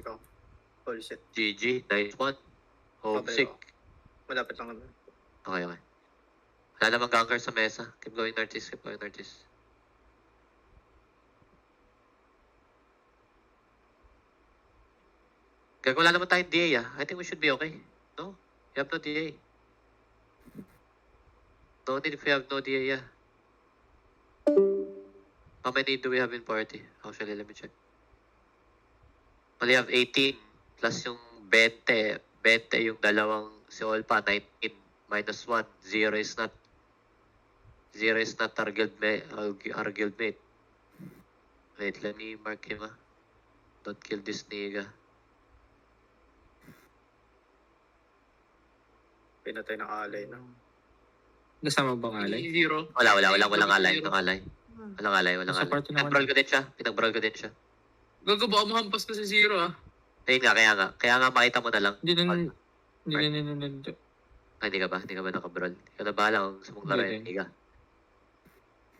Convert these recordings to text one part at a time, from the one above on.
Ikaw. Holy shit. GG, nice one. Homesick. Malapit lang naman. Okay. Wala namang ganker sa mesa. Keep going northeast, keep going northeast. Kaya wala naman tayong DA I think we should be okay. No? You have no DA. No need if we have no DA How many do we have in party? Actually, let me check. Only have 18 plus yung 20. 20 yung dalawang si Olpa, 19 minus 1. 0 is not our guildmate. Wait, let me mark him Don't kill this nigga. Pinatay ng alay na. Kasama bang alay? Zero. Walang alay. Walang alay. Pinag-brawl ko din siya. Gago, baka mahampas ka sa zero Ayun nga, kaya nga makita mo na lang. Hindi na Hindi ka ba naka-brawl? Ikaw na bahala kung sa mong laro hindi ka.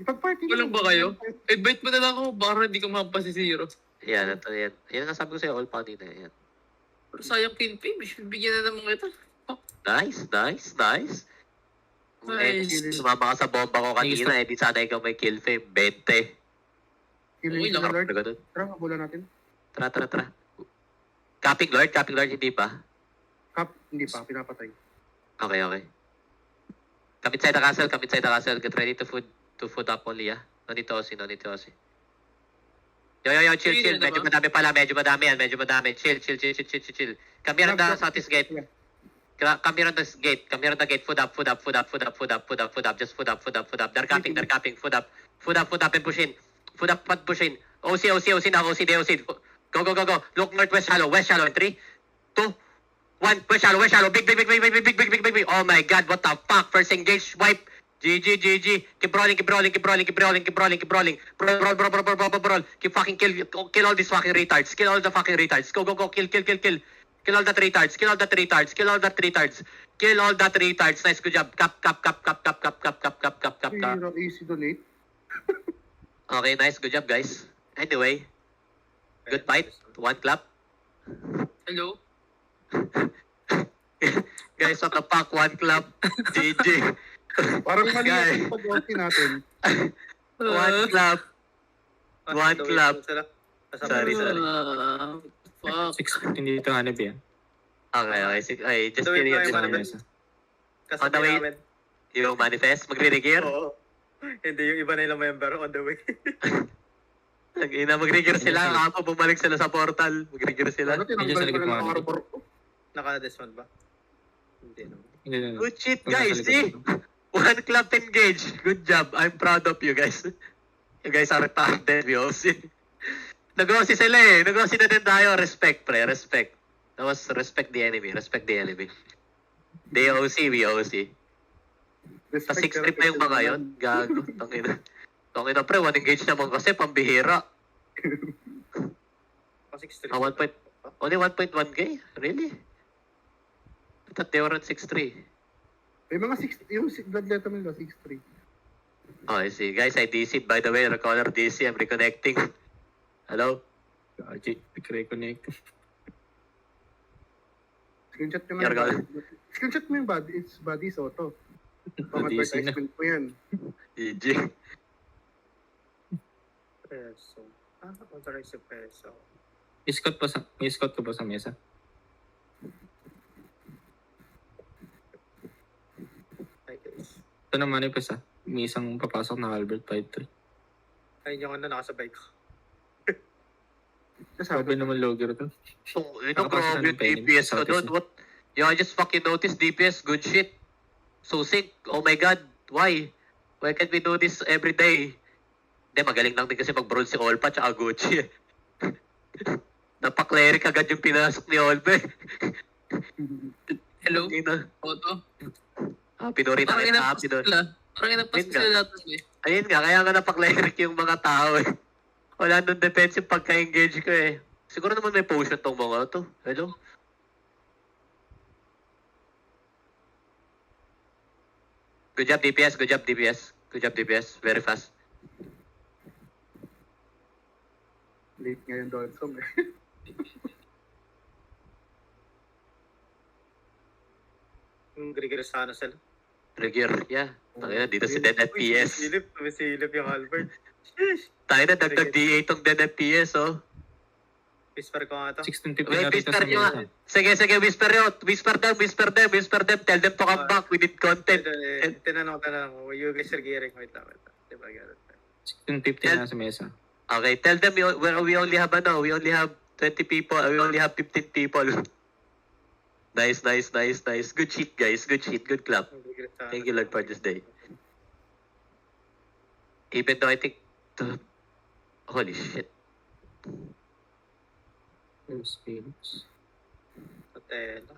Walang ba kayo? Invite mo na lang ako, baka hindi ka mahampas sa zero. Yan. Yan ang sabi ko sa'yo, all party na yan. Pero sayang pinpin, bigyan na naman kita. Nice. Nice. Sumama ka sa bomba ko kanina, di sana ikaw may kill fame. 20. Uy, Tara, mabulan natin. Tara. Capping Lord, hindi pa. Hindi pa, pinapatay. Okay. Come inside the castle. Get ready to food up only, No need to OC. Yo, chill. Medyo madami yan. Chill. Come here on the southeast gate. Come here on the gate. Food up. Just food up. They're capping. Food up and push in. Push in. OC now. OC. Go. Look northwest shallow. West shallow in 3, 2, 1. West shallow. Big. Oh my god, what the fuck? First engage. Wipe. GG. Keep rolling. Brawl. Keep fucking kill all these fucking retards. Kill all the fucking retards. Go. Kill. Kill all that retards. Nice, good job. Cap. Easy donate. Okay, nice. Good job, guys. Anyway, good fight. One clap. Hello? Guys, what the fuck? One clap. GG. Parang mali yung pag-OT natin. One clap. Sorry. Fuck. 6 dito hanap yan. Okay. Just kidding. On the way, yung manifest, magre-regear. Oo. Hindi, yung iba na ilang member on the way. Magre-gear sila. Ako, bumalik sila sa portal. Magre-gear sila. Ano, tinanggal ko na ng arbor ko. Naka-desmond ba? Hindi naman. Good shit, guys. See? One clap engage. Good job. I'm proud of you guys. You guys are talented. We all see. Nag-OC sila Nag-OC na din tayo. Respect, pre. Respect. That was respect the enemy. They OC, we OC. Sa 6 trip na yung mga yun. Gago. Tangina, pre. One engage naman kasi. Pambihira. Only 1.1k? Really? I thought they were on 6-3. May mga 6, yung bloodletter mo 6-3. Oh, I see. Guys, I DC'd. By the way, recorder DC. I'm reconnecting. Hello? Reconnect. Screenshot mo yung body. It's body auto. Pang-advertisement mo yan. GG. Peso. Authorize yung peso. May scout ka pa sa mesa? Hi guys. Ito na manifest May isang papasok na Albert 5-3. Ayun yung nakasabay ko. Sabi naman logger to. Grabe yung DPS ko doon. What? I just fucking noticed DPS. Good shit. So sick. Oh my god. Why? Why can't we do this every day? Hindi, magaling lang din kasi mag-brawl si Olpa tsaka Gucci. Napaklerik agad yung pinasok ni Olpe. Hello? Oto? Pinuri na kita. Parang inapas sila lahat Ayun nga, kaya nga napaklerik yung mga tao Wala nung defensive pagka-engage ko Siguro naman may potion tong mga to. Hello? Good job, DPS. Very fast. Late ngayon doon. Grigiris sana sila. Trigger, yeah. Tangina, dito si Dead FPS. Tumisilip yung Albert. Sheesh. Tayo na, dagdag D8 tong Dead FPS, oh. Whisper ko nga to. 1650 Wait, na dito whisper sa nyo nga. mesa. Sige, whisper nyo. Whisper them. Tell them to come back. We need content. Tinanong ko. You guys are gearing. Wait lang. Diba ganun? 1650 na sa mesa. Okay, tell them we only have 20 people. We only have 15 people. Nice. Good shit, guys. Good shit. Good clap. Thank you, Lord, for this day. Even though I think... Holy shit. Spirits. Patela.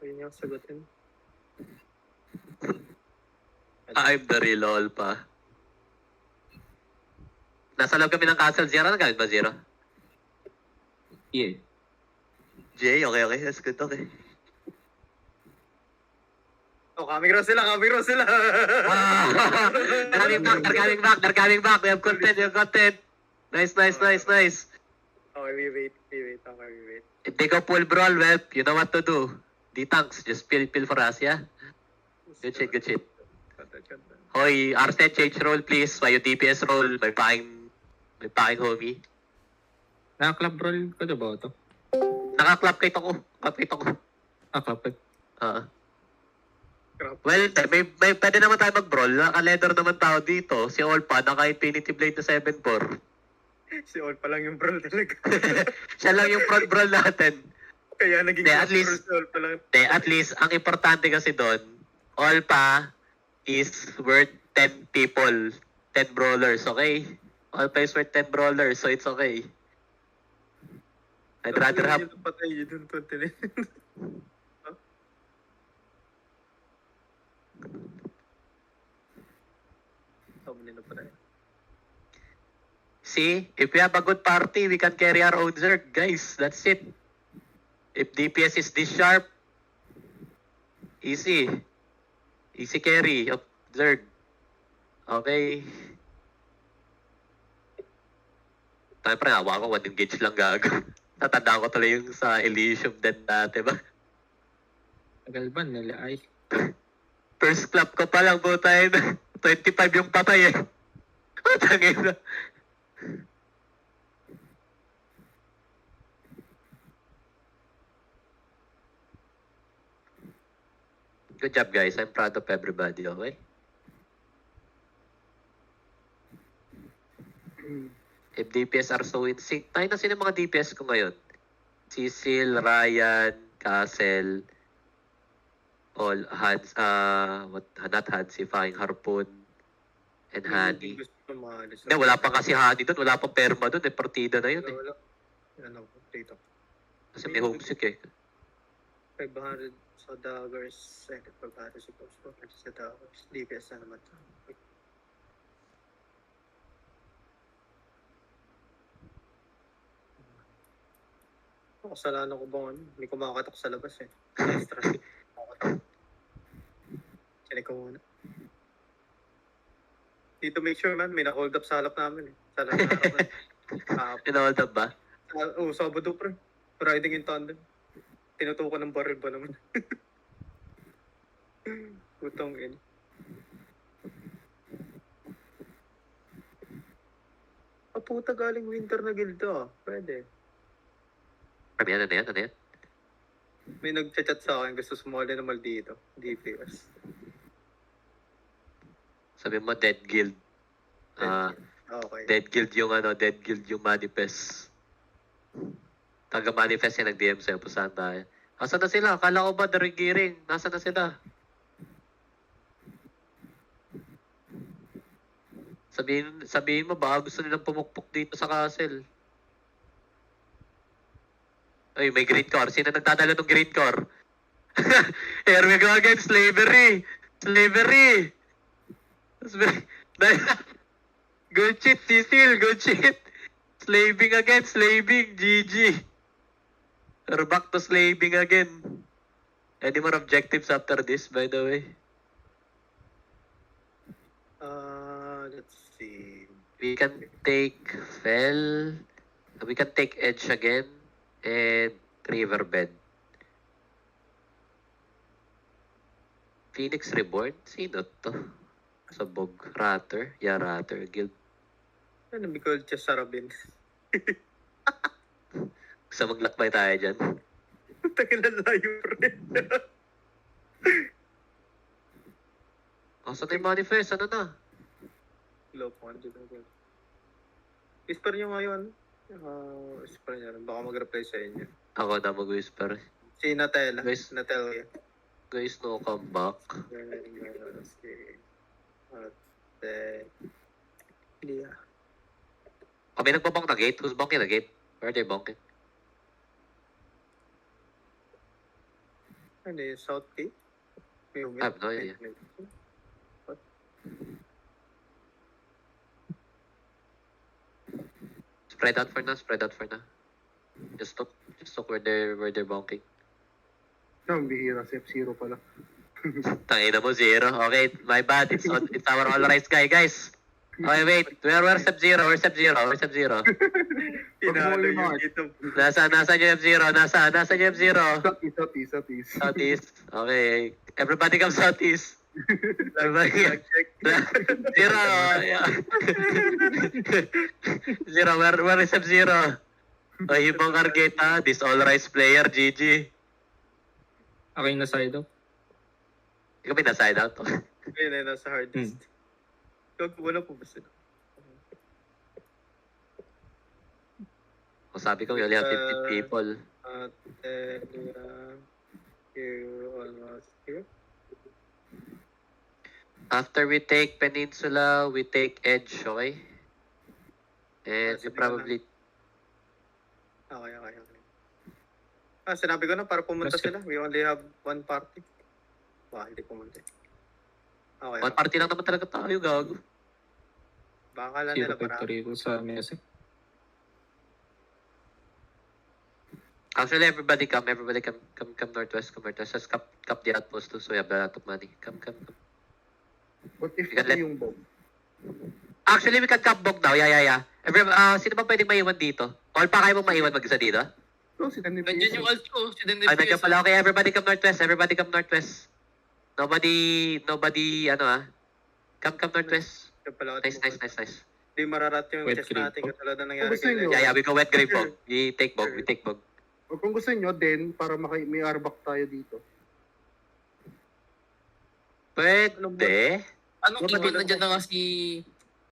Yun yung sagutin. I'm the real all pa. Nasa loob kami ng Castle Zero. Nagalit ba Zero? Yeah. Jay, okay. That's good, okay. Oh, coming raw sila. They're coming back. We have content. Nice. Okay, we wait. Okay. If they go full brawl, well, you know what to do. D-Tanks, just pill for us, yeah? Good shit. Ganda. Hoy, Arset, change role, please. May DPS role. May paking homie. Naka-club roll ka na ba ito? Naka-clap kay ko. Club. Well, may pwede naman tayo mag-brawl. Naka-leather naman tao dito. Si Olpa, naka-Infinity Blade na 7-4. Si All pa lang yung brawl talaga. Siya lang yung front brawl natin. Kaya naging At least, si All pa lang. at least, ang importante kasi doon, Olpa is worth 10 people. 10 brawlers, okay? Olpa is worth 10 brawlers, so it's okay. I'd rather have... Patay yun dun, continent. See, if we have a good party, we can carry our own Zerg, guys. That's it. If DPS is this sharp, easy. Easy carry of Zerg. Okay. Tayo pre, awa ko, 1 engage lang gago. Natandaan ko tuloy yung sa Elysium din dati ba? Tagal ba nila ay? First clap ko pa lang po tayo na 25 yung patay eh. Tangin na. Good job guys. I'm proud of everybody, okay? If DPS are so in sync, tayo na sino mga DPS ko ngayon? Cecil, Ryan, Castle, all Hans, not Hansi, Flying Harpoon, and Honey. Hindi, wala pa kasi Honey doon, wala pang perma doon, partida na yun eh. Wala. Ano, dito. Kasi may homesick eh. 500 sa daggers, second 500 sa post sa daggers. DPS na naman. Kasalanan ko bang ano? May kumakatok sa labas eh. Extra. Kumakatok. Sinig ko muna. Dito make sure man, may na-hold up sa halap namin eh. Sa halap na harap na. Pinold up ba? Sabado pre. Riding in tandem. Tinutukan ng baril ba naman? Putong in. Puta galing winter na guild to ah. Pwede. Ano yan? May nag-chat sa akin, gusto sumali naman dito. DPS. Sabi mo, Dead Guild. Okay. Dead Guild yung manifest. Taga-manifest yung nag-DM sa'yo, pusahan tayo. Nasaan na sila? Akala ko ba giring? Nasaan na sila? Sabihin mo, baka gusto nilang pumukpok dito sa castle. Ay, may green core. Sino nagdadala ng green core? Here we go again, slavery! Good shit, Cecil, good shit! Slaving again, GG. We're back to slaving again. Any more objectives after this, by the way? Let's see. We can take Fell. We can take Edge again. And Riverbed. Phoenix Reborn? Sino to? Sabog. Ratter? Yeah, Ratter. Guild. Ano, Bicol Chess Sarabin. Gusto maglakbay tayo dyan. Tagilan layo, pre. Oh, saan yung manifest? Ano na? Low point. Whisper nyo ngayon. Whisper nyo. Baka mag-reply sa inyo. Ako na mag-whisper. Si Natella. Guys. Natella. Guys, no comeback. Yeah. Kami nagbabang na gate? Who's banking the gate? Where are they banking? Ano yung South Gate? I have no idea. Spread out for now, spread out for now. Just look where they're banking. No, ang bihira. Si F-Zero pala. Tangina mo, zero. Okay, my bad. It's our all-rise guy, guys. Okay, wait. Where's F-Zero? Where's F-Zero? Where's F-Zero? Pinalo yung dito. Nasaan yung F-Zero? Nasaan yung F-Zero? Southeast. Southeast. Okay. Everybody come southeast. Everybody. Zero. Yeah. Zero. Where is F-Zero? Oh, Hibong Argeta. This all-rise player, GG. Ako yung na-side out. Ikaw may na-side out. Yun ay nasa hard disk. Wala po ba sila? O sabi ko, we only have 15 people. You almost here. After we take Peninsula, we take Edge, okay? And you probably... Okay. Sinabi ko na para pumunta sila. We only have one party. Baka hindi pumunta. Okay. One party lang naman talaga tayo, gago. Baka lang Zero nila para. victory ko sa mesa. Actually, everybody come northwest, Let's cap the outpost too, so we have a lot of money. Come. What if You can ito let- yung bomb? Actually, we can cap Bog now, yeah. Sino ba pwedeng maiwan dito? All pa kayo mong maiwan mag-isa dito? No, si Danny Nandiyan yung alt ko. Si Dan Ay, nandiyan pala. Okay, everybody come northwest. Nobody, Come northwest. Nice. Hindi mararat yung Wet chest grave natin po. katulad na Kung nangyari gusto nyo, Yeah, we go wet grave Bog. We take Bog. O kung gusto nyo, then, para may arbak tayo dito. Pwede. Anong ikot na dyan na nga si